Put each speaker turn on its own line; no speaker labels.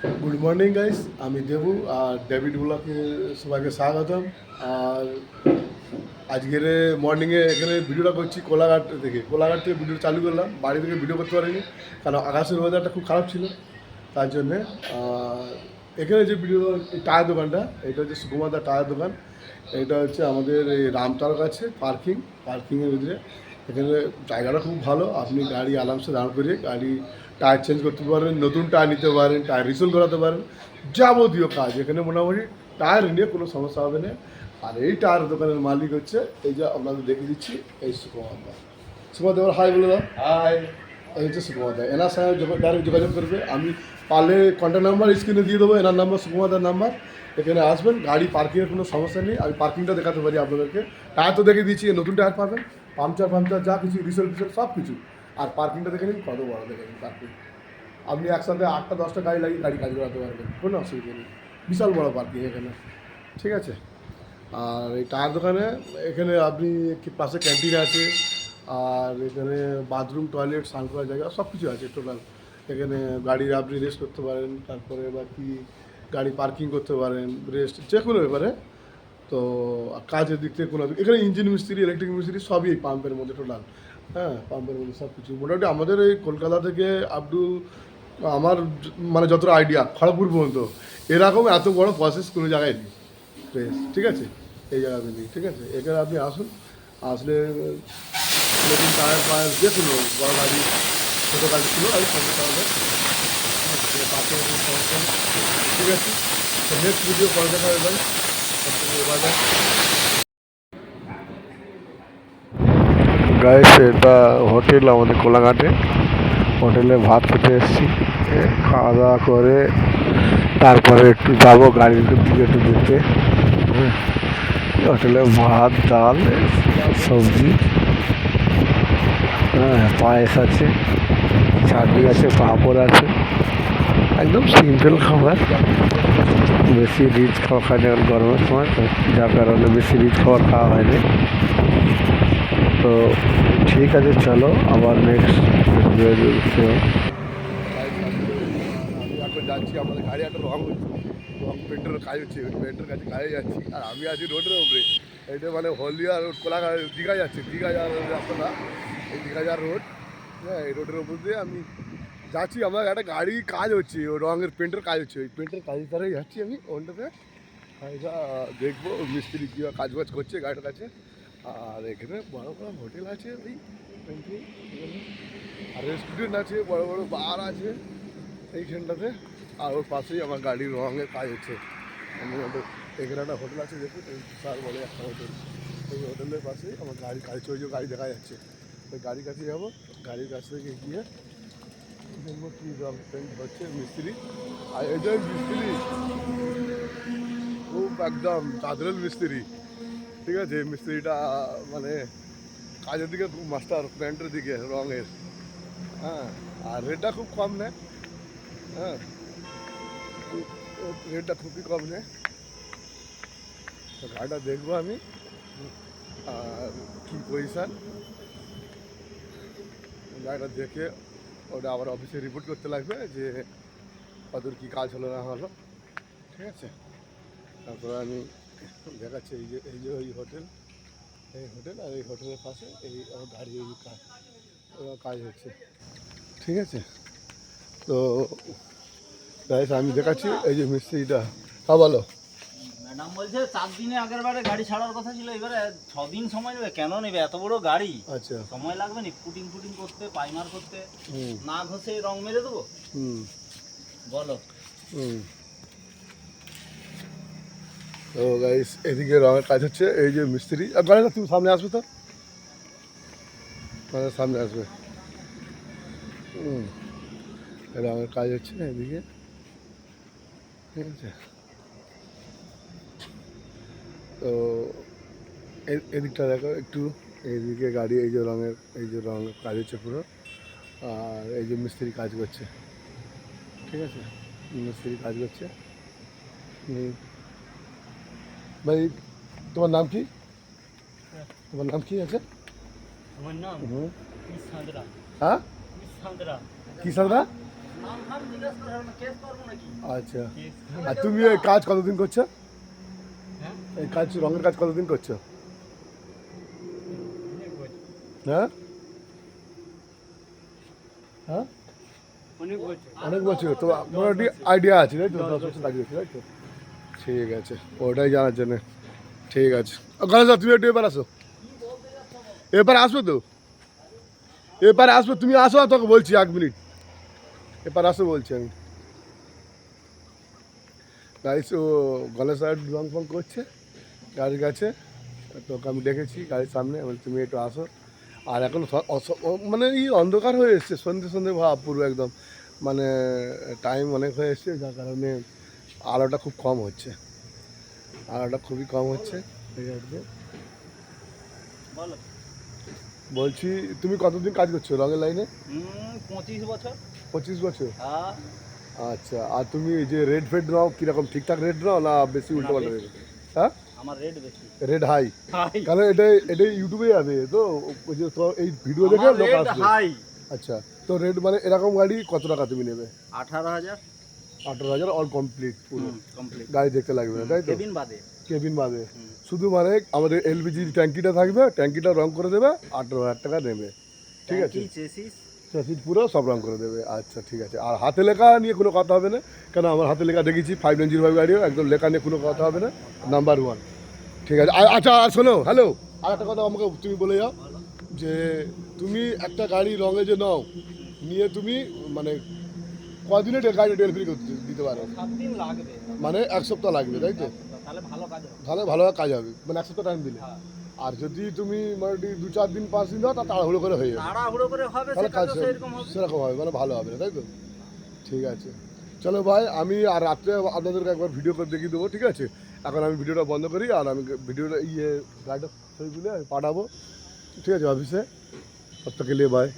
Good morning guys, আমি দেবু আর David ব্লকে সবাইকে স্বাগতম। আর আজকের মর্নিংয়ে এখানে ভিডিওটা করছি কোলাঘাট থেকে ভিডিও চালু করলাম। বাড়ি থেকে ভিডিও করতে পারিনি কারণ আকাশের ওয়েদারটা খুব খারাপ ছিল, তার জন্যে। আর এখানে যে ভিডিও টায়ার দোকানটা, এটা হচ্ছে সুকুমারদার টায়ার দোকান। এটা হচ্ছে আমাদের এই রামতার কাছে পার্কিংয়ের ভিতরে। এখানে জায়গাটা খুব ভালো, আপনি গাড়ি আরামসে দাঁড় করিয়ে গাড়ি টায়ার চেঞ্জ করতে পারেন, নতুন টায়ার নিতে পারেন, টায়ার রিসোল করাতে পারেন, যাবতীয় কাজ এখানে মোটামুটি টায়ার নিয়ে কোনো সমস্যা হবে না। আর এই টায়ার দোকানের মালিক হচ্ছে এই যে আপনাদের দেখে দিচ্ছি, এই সুকুমার দা হাই বলে দাও। হাই। এই হচ্ছে সুকুমার দা, এনার সঙ্গে ডাইরেক্ট যোগাযোগ করবে। আমি পারলে কন্ট্যাক্ট নাম্বার স্ক্রিনে দিয়ে দেবো, এনার নাম্বার সুকুমার দার নাম্বার। এখানে আসবেন, গাড়ি পার্কিংয়ের কোনো সমস্যা নেই। আমি পার্কিংটা দেখাতে পারি আপনাদেরকে। টায়ার তো দেখে দিচ্ছি, নতুন টায়ার পাবেন, পাংচার যা কিছু রিসেল সব কিছু। আর পার্কিংটা দেখে নিন, কত বড় দেখে নিন পার্কিং। আপনি একসাথে 8টা 10টা গাড়ি লাগিয়ে গাড়ি কাজ করাতে পারবেন, কোনো অসুবিধা নেই। বিশাল বড় পার্কিং এখানে, ঠিক আছে। আর এই টায়ার দোকানে এখানে আপনি পাশে ক্যান্টিন আছে, আর এখানে বাথরুম, টয়লেট, স্নান করার জায়গা সব কিছু আছে টোটাল। এখানে গাড়ি আপনি রেস্ট করতে পারেন, তারপরে বাকি গাড়ি পার্কিং করতে পারেন, রেস্ট যে কোনো ব্যাপারে। তো কাজের দিক থেকে কোনো, এখানে ইঞ্জিন মিস্ত্রি, ইলেকট্রিক মিস্ত্রি সবই এই পাম্পের মধ্যে টোটাল। হ্যাঁ, পাম্পের মধ্যে সব কিছু মোটামুটি আমাদের এই কলকাতা থেকে আপ টু আমার মানে যতটা আইডিয়া খড়গপুর পর্যন্ত এরকম এত বড় প্রসেস কোনো জায়গায় নেই। বেশ, ঠিক আছে, এই জায়গাতে নেই, ঠিক আছে। এখানে আপনি আসুন, আসলে নতুন টায়ার ফায়ার যে কোনো বড় গাড়ি, ছোটো গাড়ি ছিল আমি সমস্যা হবে, পাশে সমস্যা নেই, ঠিক আছে। তো নেক্সট ভিডিও পরে দেখা হবে ভাই, বাই। গাইস, এটা হোটেল আমাদের কোলাঘাটে। হোটেলে ভাত খেতে এসেছি, খাওয়া দাওয়া করে তারপরে একটু যাবো গাড়ির দিকে একটু দেখতে। হোটেলে ভাত, ডাল, সবজি, পায়েস আছে, চাটনি আছে, পাঁপড় আছে, একদম সিম্পল খাবার। বেশি রিচ খাওয়া খায় না গরমের সময়, তো যার কারণে বেশি রিচ খাবার খাওয়া হয়নি। তো ঠিক আছে, চলো আবার নেক্সট আমি এখন যাচ্ছি, আমাদের গাড়ি একটা রং পেন্টের কাজ হচ্ছে, পেন্টের কাছে গাড়ি যাচ্ছি। আর আমি আছি রোডের উপরে, এটা মানে হলদিয়া রোড, কোলাঘাট দীঘা যাচ্ছে, দীঘা যাওয়ার রাস্তা না, এই দীঘা যাওয়ার রোড। হ্যাঁ, এই রোডের উপর দিয়ে আমি যাচ্ছি। আমার একটা গাড়ি কাজ হচ্ছে, ও রঙের পেন্টের কাজ হচ্ছে, ওই পেন্টের কাজের দ্বারাই যাচ্ছি আমি ওখানটাতে। এটা দেখবো মিস্ত্রি কী কাজ বাজ করছে গাড়িটার কাছে। আর এখানে বড় বড় হোটেল আছে, ওই পেন্টিং, আর রেস্টুরেন্ট আছে, বড় বড় বার আছে এইখানটাতে। আর ওর পাশেই আমার গাড়ির রঙের কাজ হচ্ছে। আমি এখানে একটা হোটেল আছে, দেখুন বিশাল বড় একটা হোটেল। ওই হোটেলের পাশেই আমার গাড়ি কাজ হচ্ছে, ওই যে গাড়ি দেখা যাচ্ছে, ওই গাড়ির কাছে যাবো। গাড়ির কাছ থেকে গিয়ে দেখবো কী রং পেন্ট হচ্ছে মিস্ত্রি। আর এটাই মিস্ত্রি খুব একদম চাদরের মিস্ত্রি, ঠিক আছে। মিস্ত্রিটা মানে কাজের দিকে খুব মাস্টার, প্যান্টের দিকে রঙের। হ্যাঁ, আর রেটটা খুব কম নেয়। হ্যাঁ, রেটটা খুবই কম নেয়। তো গাড়িটা দেখবো আমি, আর কী পজিশান গাড়িটা দেখে ওটা আবার অফিসে রিপোর্ট করতে লাগবে যে কতদূর কী কাজ হলো না হলো, ঠিক আছে। তারপরে আমি দেখাচ্ছি, এই যে ওই হোটেল, এই হোটেল, আর এই হোটেলের পাশে এই আমার গাড়ি এই কাজ হচ্ছে, ঠিক আছে। তো গাইস, আমি দেখাচ্ছি এই যে মিস্ত্রিটা। হ্যাঁ, বলো।
ম্যাডাম বলছে 4 দিনে আগের বারে গাড়ি ছাড়ার কথা ছিল, এবারে 6 দিন সময় নেবে। কেন নেবে? এত বড় গাড়ি,
আচ্ছা,
সময় লাগবে না ফুটিং করতে, পাইমার করতে? না ঘষে রং মেরে দেবো? বলো।
তো গাইস, এদিকে রঙের কাজ হচ্ছে, এই যে মিস্ত্রি। গাড়িটা তুমি সামনে আসবে, তো সামনে আসবে। রঙের কাজ হচ্ছে এদিকে, ঠিক আছে। তো এদিকটা দেখো একটু, এইদিকে গাড়ি, এই যে রঙের কাজ হচ্ছে পুরো। আর এই যে মিস্ত্রি কাজ করছে, ঠিক আছে, মিস্ত্রি কাজ করছে। ভাই, তোমার নাম কি? তোমার নাম কি আছে?
আমার নাম
হুম,
সাঁতরা।
হ্যাঁ,
সাঁতরা।
কি সাদা?
নাম ফাম জিজ্ঞেস করে না, কেস করবো নাকি?
আচ্ছা, আর তুমি এই কাজ কতদিন করছো? এই কাজ রঙের কাজ কতদিন করছো? হ্যাঁ হ্যাঁ অনেক বছর তো মোটামুটি আইডিয়া আছে তাই তো, 10 বছর লাগিয়েছে তাই তো? ঠিক আছে, ওটাই জানার জন্য। ঠিক আছে, গণেশ দা তুমি একটু এবার আসো, এবার আসবে তো, এবার আসবে, তুমি আসো, আর তোকে বলছি 1 মিনিট, এবার আসো বলছি আমি। গাইস, ও গণেশ দা রং ফং করছে গাড়ির কাছে, তোকে আমি দেখেছি গাড়ির সামনে, আমি বলি, তুমি একটু আসো। আর এখন মানে এই অন্ধকার হয়ে এসছে, সন্ধে সন্ধে ভাব পুরো একদম, মানে টাইম অনেক হয়ে এসছে, যার কারণে আলোটা খুব কম হচ্ছে, আলোটা খুবই কম হচ্ছে। ঠিক আছে,
বলো।
বলছি তুমি কতদিন কাজ করছো রঙের লাইনে?
25 বছর।
25 বছর?
হ্যাঁ।
আচ্ছা, আর তুমি এই যে রেড ফেড নাও কীরকম, ঠিকঠাক রেড নাও না বেশি উল্টো পাল্টা রেড? হ্যাঁ,
আমার রেট বেশি।
Rate high?
হাই।
কারণ এটাই ইউটিউবে যাবে তো, ওই যে তো এই ভিডিও দেখে
আমার
লোক
রেট
আসবে।
হাই।
আচ্ছা, তো রেড মানে এরকম গাড়ি কত টাকা তুমি নেবে?
18,000।
18,000 অল কমপ্লিট পুরো
কমপ্লিট।
গাড়ি দেখতে লাগবে না তাই তো?
কেবিন বাদে।
কেবিন বাদে শুধু, মানে আমাদের এলপিজির ট্যাঙ্কিটা থাকবে, ট্যাঙ্কিটা রং করে দেবে, 18,000 টাকা নেবে। ঠিক আছে,
চেসিস।
সিট পুরো সব রং করে দেবে। আচ্ছা ঠিক আছে, আর হাতে লেখা নিয়ে কোনো কথা হবে না, কেন আমার হাতে লেখা দেখেছি 5905 গাড়িও একদম লেখা নিয়ে কোনো কথা হবে না, নাম্বার 1। ঠিক আছে, আচ্ছা আর শোনো, হ্যালো, আর একটা কথা আমাকে তুমি বলে যাও, যে তুমি একটা গাড়ি রঙে যে নাও, নিয়ে তুমি মানে কদিনে গাড়ি ডেলিভারি করতে দিতে পারো?
7 দিন লাগবে।
মানে 1 সপ্তাহ লাগবে তাই তো?
তাহলে ভালো কাজ হবে।
তাহলে ভালোভাবে কাজ হবে, মানে 1 সপ্তাহ টাইম দিলে।
হ্যাঁ।
আর যদি তুমি মোটামুটি 2-4 দিন 5 দিন দাও, তা তাড়াহুড়ো করে হয়ে যাবে,
তাড়াহুড়ো করে হবে
তাহলে
সেটা
কাজ
তো সেরকম হবে।
সেরকম হবে, মানে ভালো হবে না তাই তো? ঠিক আছে, চলো ভাই, আমি আর রাত্রে আপনাদেরকে একবার ভিডিও করে দেখিয়ে দেবো, ঠিক আছে? এখন আমি ভিডিওটা বন্ধ করি, আর আমি ভিডিওটা গাড়িটা ছবিগুলো আমি পাঠাবো, ঠিক আছে, অফিসে। তব তক কে লিয়ে বাই।